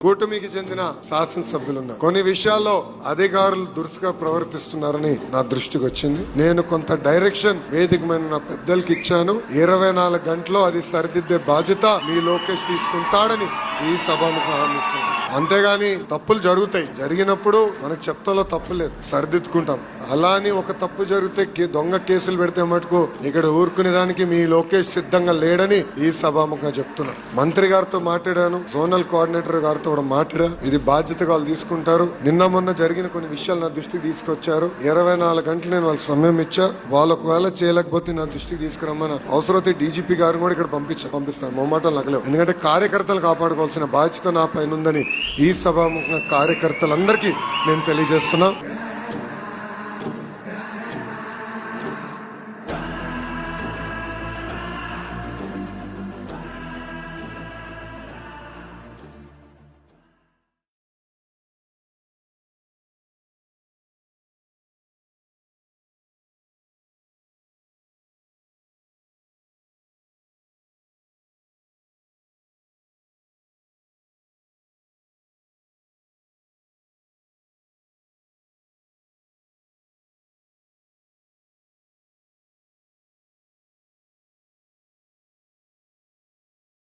కూటమికి చెందిన శాసనసభ్యులున్నారు. కొన్ని విషయాల్లో అధికారులు దురుసుగా ప్రవర్తిస్తున్నారని నా దృష్టికి వచ్చింది. నేను కొంత డైరెక్షన్ వేదిక మీద నా పెద్దలకి ఇచ్చాను. 24 గంటల్లో అది సరిదిద్దే బాధ్యత మీ లోకేష్ తీసుకుంటాడని ఈ సభాముఖం హామీస్తున్నాను. అంతేగాని తప్పులు జరుగుతాయి, జరిగినప్పుడు మనకు చెప్తాలో తప్పు లేదు, సరిదిద్దుకుంటాం. అలా అని ఒక తప్పు జరిగితే దొంగ కేసులు పెడితే మటుకు ఇక్కడ ఊరుకునే దానికి మీ లోకేష్ సిద్ధంగా లేడని ఈ సభాముఖంగా చెప్తున్నా. మంత్రి గారితో మాట్లాడాను, జోనల్ కోఆర్డినేటర్ గారితో కూడా మాట్లాడా. ఇది బాధ్యతగా వాళ్ళు తీసుకుంటారు. నిన్న మొన్న జరిగిన కొన్ని విషయాలు నా దృష్టికి తీసుకొచ్చారు. 24 గంటలు నేను వాళ్ళ సమయం ఇచ్చా. వాళ్ళు ఒకవేళ చేయలేకపోతే నా దృష్టికి తీసుకురమ్మని అవసరమైతే డీజీపీ గారు కూడా ఇక్కడ పంపిస్తాను. మొమ్మాటలు నగలేవు. ఎందుకంటే కార్యకర్తలు కాపాడుకోవాల్సిన బాధ్యత నా పైన ఉందని ఈ సభాముఖంగా కార్యకర్తలందరికీ నేను తెలియజేస్తున్నా.